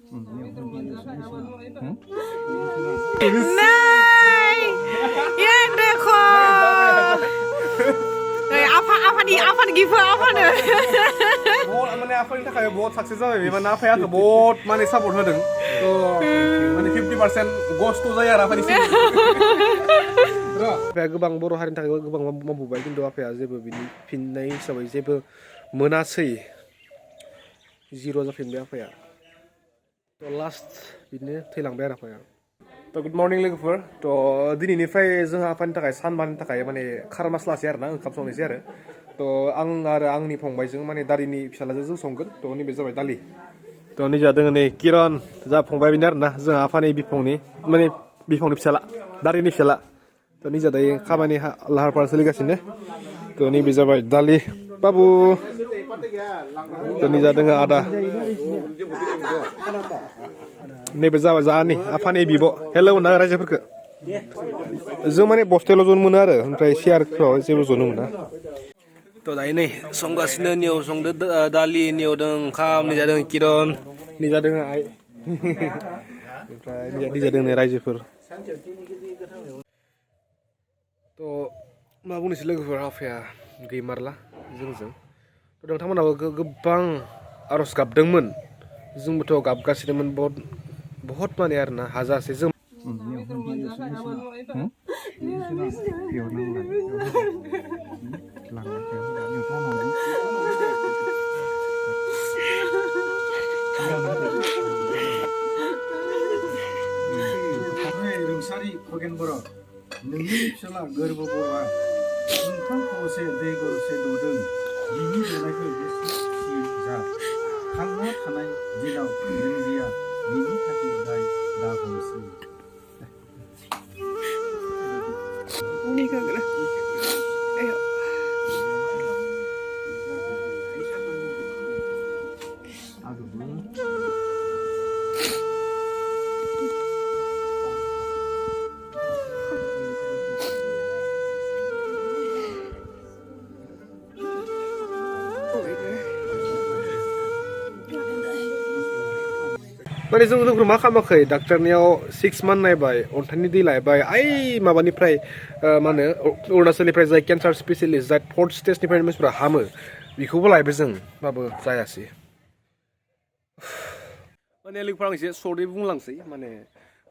Này, yang dekho. Apa nih give apa nih? बहुत माने आफानि थाखाय बहुत सक्सेस जाबाय बे माने आफाया आंखौ बहुत माने सापर्ट होदों थ' माने 50% गस्ट जायो आरो आफानि आफाया गोबां बर' हारिनि थाखाय गोबां मावबोबाय खिन्थु आफाया जेबो बिनि फिननाय हिसाबै जेबो मोनासै जिर' जाफिनबाय आफाया थ' लास्ट बिदिनो थैलांबाय आरो आफाया थ' गुड मर्निं लोगोफोर थ' दिनैनिफ्राय जोंहा आफानि थाखाय सानबानि थाखाय माने खारमास लासै आरो ना ओंखाम संनोसै आरो थ' आं आरो आंनि फंबायजों माने दारिनि फिसालाजों जों संगोन थ' नैबे जाबाय दालि थ' नैजा दोङो नै किरन जा फंबाय बेनो आरो ना जोंहा आफानि बिफंनि माने बिफंनि फिसाला दारिनि फिसाला थ' नैजा दायो खामानि लाहार फाहार सोलिगासिनो थ' नैबे जाबाय दालि बाबु थ' नैजा दोङो आदा नैबे जाबाय जाहानि आफानि बिब' हेलौ होनना रायजोफोरखौ जों माने बस्थायावल' जनो मोनो आरो ओमफ्राय चेयारफ्राव जेबो जनो मोना थ' दायो नै संगासिनो नियाव संदो दालि नियाव दं ओंखाम निजा दं किरन निजा दङ आइ ओमफ्राय निजा दङ रायजोफोर थ' मा बुंनोसै लोगोफोर आफाया गैमारला जोंजों थ' नोंथांमोनाबो गोबां आर'ज गाबदोंमोन जोंबोथ' गाबगासिनोमोन बहुत माने आरोना हाजासे जों रुंसारि खगेन बर' नोंनि फिसाला गोरबो बर'आ ओंखाम खबसे दै गरसे दौदों बिनि दौनायखौ जा थांना थानाय दिनाव नोंजिया बिनि थाखाय दाय दा हमसै माने जों लोगोफोर मा खालामाखै डाक्टारनियाव 6 मान्थ नायबाय अन्थाइनि दै लायबाय आइ माबानिफ्राय मा होनो अरुणाचलनिफ्राय जाय केन्सार स्पेसियलिस्ट जाय 4th स्टेजनिफ्राय मानसिफ्रा हामो बेखौबो लायबाय जों होमबाबो जायासै माने लोगोफोर आं एसे सर्टै बुंलांसै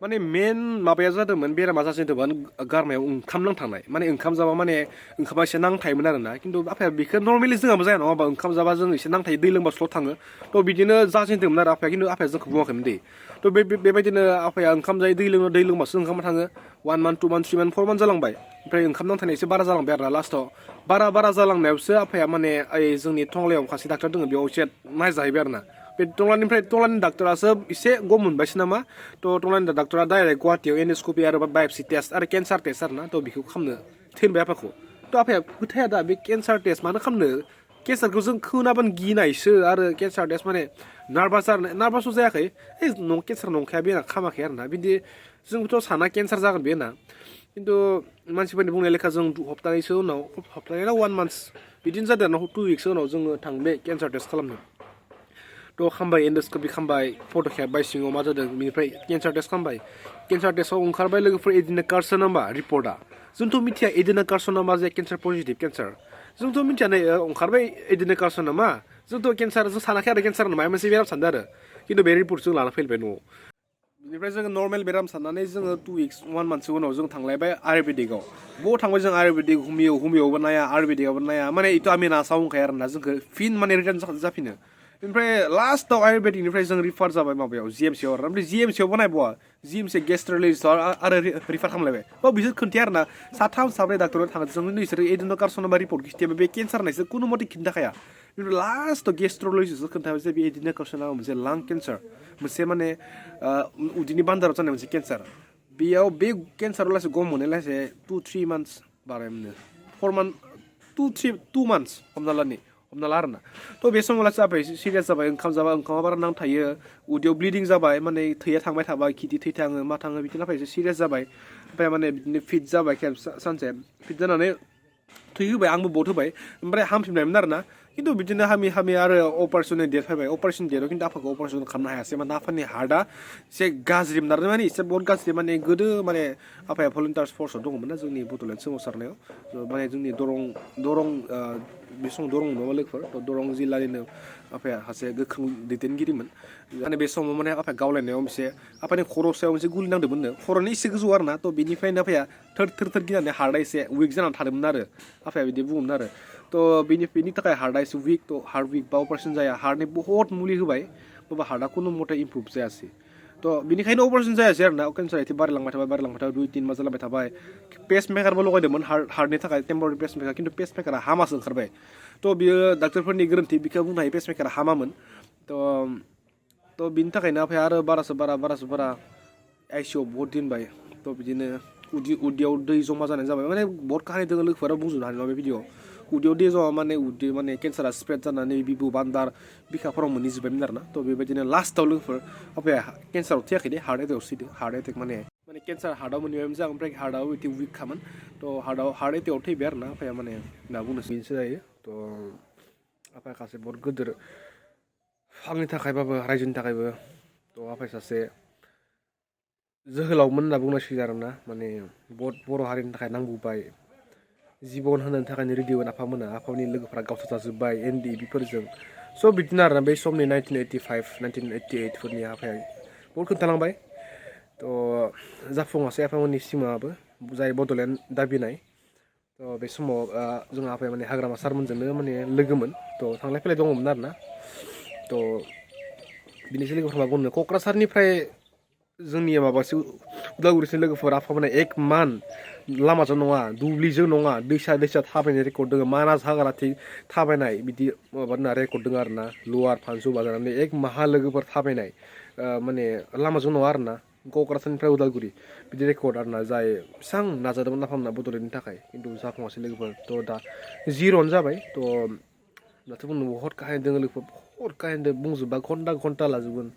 माने मेन माबाया जादोंमोन बेरामा जादोंमोन गारमायाव ओंखाम नांथानाय माने ओंखाम जाबा माने ओंखामा एसे नांथायोमोन आरोना खिन्थु आफाया बेखौ नर्मेलि जोंहाबो जाया नङा होमबा ओंखाम जाबा जों एसे नांथायो दै लोंबासल' थाङो थ' बिदिनो जाजेनदोंमोन आरो आफाया खिन्थु आफाया जोंखौ बुङाखैमोन दे थ' बेबायदिनो आफाया ओंखाम जायो दै लोंबासो ओंखामा थाङो 1 month 2 month 3 month 4 month जालांबाय ओमफ्राय ओंखाम नांथानाय एसे बारा जालांबाय आरोना लास्टआव बारा जालांनायावसो आफाया माने जोंनि टंलायाव सासे डाक्टार दङ बेयाव एसे नायजाहैबाय आरोना बे टंलानि डाक्टारासो एसे गम मोनबायसो नामा थ' टंलानि डाक्टारा डाइरेक्ट गुवाहाटियाव एन्डस्कपि आरो बाय'प्सि टेस्ट आरो केन्सार टेस्ट आरोना थ' बेखौ खालामनो थिनबाय आफाखौ थ' आफाया फोथाया दा बे केन्सार टेस्ट मानो खालामनो केन्सारखौ जों खोनाबानो गिनायसो आरो केन्सार टेस्ट माने नार्भासथ' जायाखै केन्सार नंखाया बेना खामाखै आरोना बिदि जोंबोथ' साना केन्सार जागोन बे होनना खिन्थु मानसिफोरनि बुंनाय लेखा जों हप्तानैसो उनाव हप्तानैना 1 month बिदिनो जादों आरोना 2 weeks उनाव जोङो थांबाय केन्सार टेस्ट खालामनो थ' खालामबाय एन्डस्कपि खालामबाय फट' खेबबाय सिङाव मा जादों बेनिफ्राय केन्सार टेस्ट खालामबाय केन्सार टेस्टआव ओंखारबाय लोगोफोर एडिनो कार्सिन'मा रिपर्टआ जोंथ' मिथिया एडिनो कार्सिन'मा जे केन्सार पजिटिभ केन्सार जोंथ' मिथिया नै ओंखारबाय एडिनो कार्सिन'मा जोंथ' केन्सार जों सानाखै आरो केन्सार माबा मोनसे बेराम सानदों आरो खिन्थु बे रिपर्ट जों लाना फैबाय न'आव बेनिफ्राय जोङो नर्मेल बेराम साननानै जोङो 2 weeks 1 monthसो उनाव जों थांलायबाय आयुर्वेदिकआव बबाव थांबाय जों आयुर्वेदिक हुमियावबो नाया आयुर्वेदिकआवबो नाया माने इथ' आंनि नासाव होनखायो आरोना जोंखौ फिन माने रिटार्न जाफिनो ओमफ्राय लास्टआव आयुर्वेदिकनिफ्राय जों रिफार जाबाय माबायाव जिएमसिआव आरो ओमफ्राय जिएमसिआवबो नायबावा जिएमसि गेस्ट्र'लजिस्टआव आरो रिफार खालामलायबाय बिसोर खोन्थाया आरोना 3 4 डाक्टराव थाङो जों नोंसोरो एडिनो कार्सिन'मा रिपर्ट खिन्थाया बे केन्सार होननायसो खुनु मथे खिन्थाखाया खिन्थु लास्टआव गेस्ट्र'लजिस्टआव खोन्थाबाय जे बे एडिनो कार्सिन'मा मोनसे लां केन्सार मोनसे माने उदैनि बान्दाराव जानाय मोनसे केन्सार बेयाव बे केन्साराव लासै गम मोननायलासे 2-3 months बाराय मोनो 4 month 2 months हमना ला आरोना थ' बे समाव लासै जाबाय सिरियास जाबाय ओंखाम जाबा ओंखामा बारा नांथायो उदैयाव ब्लिडिं जाबाय माने थैया थांबाय थाबाय खिथि थै थाङो मा थाङो बिदिनो एसे सिरियास जाबाय ओमफ्राय माने बिदिनो फिट जाबाय सानसे फिट जानानै थै होबाय आंबो बहुत होबाय ओमफ्राय हामफिनबायमोन आरोना खिन्थु बिदिनो हामि आरो अपारेशननि डेट फैबाय अपारेशन डेटआव खिन्थु आफाखौ अपारेशन खालामनो हायासै माने आफानि हार्टआ एसे गाज्रिमोन आरो माने एसे बहुत गाज्रि माने गोदो माने आफाया भलन्टियार्स फर्सआव दङमोन ना जोंनि बड'लेण्ड सोमावसारनायाव माने जोंनि दरं बे समाव दरं नङा लोगोफोर दरं जिल्लानिनो आफाया सासे गोख्रों दैदेनगिरिमोन माने बे समाव माने आफाया गावलायनायाव मोनसे आफानि खर' सायाव मोनसे गुलि नांदोंमोननो खर'नि एसे गोजौ आरो ना थ' बिनिफ्रायनो आफाया थोर गिनानै हार्टआ एसे उइक जानानै थादोंमोन आरो आफाया बिदि बुङोमोन आरो थ' बेनि थाखाय हार्टआ एसे उइक थ' हार्ट उइक बा अपारेशन जाया हार्टनि बहुत मुलि होबाय होमबा हार्टआ खुनु मथे इमप्रुभ जायासै थ' बिनिखायनो अपारेशन जायासै आरो ना केन्सार एसे बारायलांबाय थाबाय 2-3 मास जालांबाय थाबाय पेस मेकारबो लगायदोंमोन हार्टनि थाखाय टेम्परारि पेस मेकार खिन्थु पेस मेकारा हामासो ओंखारबाय थ' बियो डाक्टरफोरनि गोरोन्थि बेखौ बुंनो हायो पेस मेकारा हामामोन थ' बिनि थाखायनो आफाया आरो बारासो बारा आइसिइउआव बहुत दोनबाय थ' बिदिनो उदैयाव दै जमा जानाय जाबाय माने बहुत काहानि दङ लोगोफोरा बुंजोबनो हानाय नङा बे भिडिअ'आव उदैयाव दै जमा माने केन्सारा स्प्रेड जानानै बिबु बान्दार बिखाफोराव मोनहैजोब्बायमोन आरो ना थ' बेबायदिनो लास्टआव लोगोफोर आफाया केन्साराव थैयाखै दे हार्ट एटेकआव थैदो हार्ट एटेक माने केन्सार हार्टआव मोनहैबाय मोजां ओमफ्राय हार्टआव बिदि उइक खामोन थ' हार्ट एटेकआव थैबाय आरो ना आफाया माने दा बुंनोसै बेनोसो जायो थ' आफाया सासे बहुत गिदिर आंनि थाखायबाबो रायजोनि थाखायबो थ' आफाया सासे जोहोलावमोन होनना बुंनांसिगोन आरो ना माने बहुत बर' हारिनि थाखाय नांबोबाय जिबन होनो थाखायनो रेडिअ आफामोना आफानि लोगोफ्रा गावसोर जाजोब्बाय NDB-फोरजों स' बिदिनो आरोना बै समनि 1985-1988 फोरनि आफाया बहुत खोन्थालांबाय थ' जाफुङासै आफामोननि सिमाङाबो जाय बड'लेण्ड दाबिनाय थ' बे समाव जोंहा आफाया माने हाग्रामा सारमोनजोंनो माने लोगोमोन थ' थांलाय फैलाय दङमोन आरो ना थ' बिनिसो लोगोफोरा बुंनो क'क्राझारनिफ्राय जोंनि माबासो उदालगुरिसिम लोगोफोर आफामोना एक मान लामाजों नङा दुब्लिजों नङा दैसा थाबायनाय रेकर्ड दङ मानास हाग्राथिं थाबायनाय बिदि माबाना रेकर्ड दङ आरो ना लवार फानसु बाजारनानै एक माहा लोगोफोर थाबायनाय माने लामाजों नङा आरो ना क'क्राझारनिफ्राय उदालगुरि बिदि रेकर्ड आरो ना जाय बेसेबां नाजादोंमोन आफामोना बड'लेण्डनि थाखाय खिन्थु जाफुङासै लोगोफोर थ' दा जिर'आनो जाबाय थ' दाथ' बुंनो बहुत काहानि दङ लोगोफोर बहुत काहानि दङ बुंजोबबा घन्टा लाजोबगोन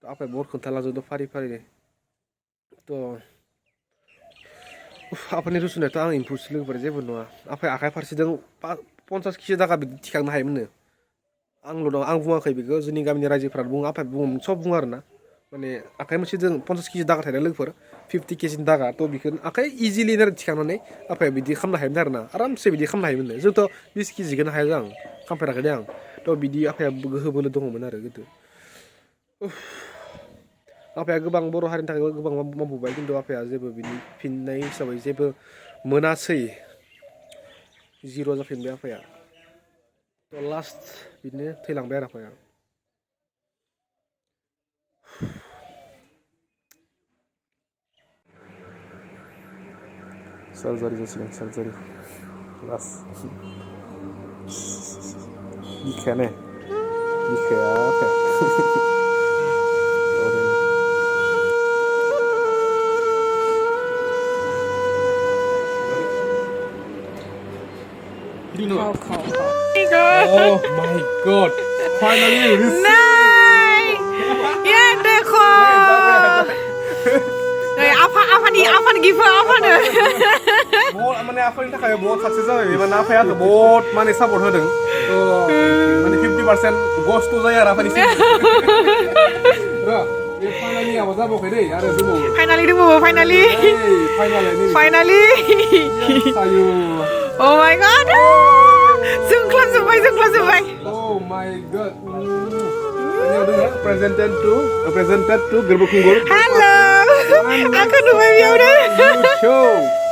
आफाया बहुत खोन्थालांजोबदों फारि थ' आफानि रुजुनायाथ' आं इम्पुसो लोगोफोर जेबो नङा आफाया आखाइ फारसेजों 50 केजि थाखा बिदि थिखांनो हायोमोननो आंल' दं आं बुङाखै बेखौ जोंनि गामिनि रायजोफ्रा बुङो आफाया बुङो सब बुङो आरो ना माने आखाइ मोनसेजों 50 केजि दागा थायो लोगोफोर 50 केजिनि दागा थ' बेखौ आखाइ इजिलि थिखांनानै आफाया बिदि खालामनो हायोमोन आरो ना आरामसे बिदि खालामनो हायोमोननो जोंथ' 20 केजिखौनो हाया जों खालामफेराखै दे आं थ' बिदि आफाया गोहो बोलो दङमोन आरो गोदो आफाया गोबां बर' हारिनि थाखाय गोबां मावबोबाय खिन्थु आफाया जेबो बिनि फिननाय हिसाबै जेबो मोनासै जिर' जाफिनबाय आफाया थ' लास्ट बिदिनो थैलांबाय आरो आफाया सार्जारि जासिगोन सार्जारि लास्ट बिखाया आफाया Oh my god! Finally received! Này! Yên देखो! Này, आफानि गिफ्ट आफानो! माने आफानि थाखाय बहुत साक्सेस जाबाय माने आफाया बहुत माने सापर्ट होदों माने 50% गस्ट जायो आरो आफानि सिम र' बे फाइनालि आवा जाबावखै दै आरो दंबावो फाइनालि दंबावो फाइनालि आयु Oh my god! जोंख्लाबजोब्बाय Oh my god! Presented to Gwrbw Khungur. Hello! Aku नुबाय बेयावनो You show!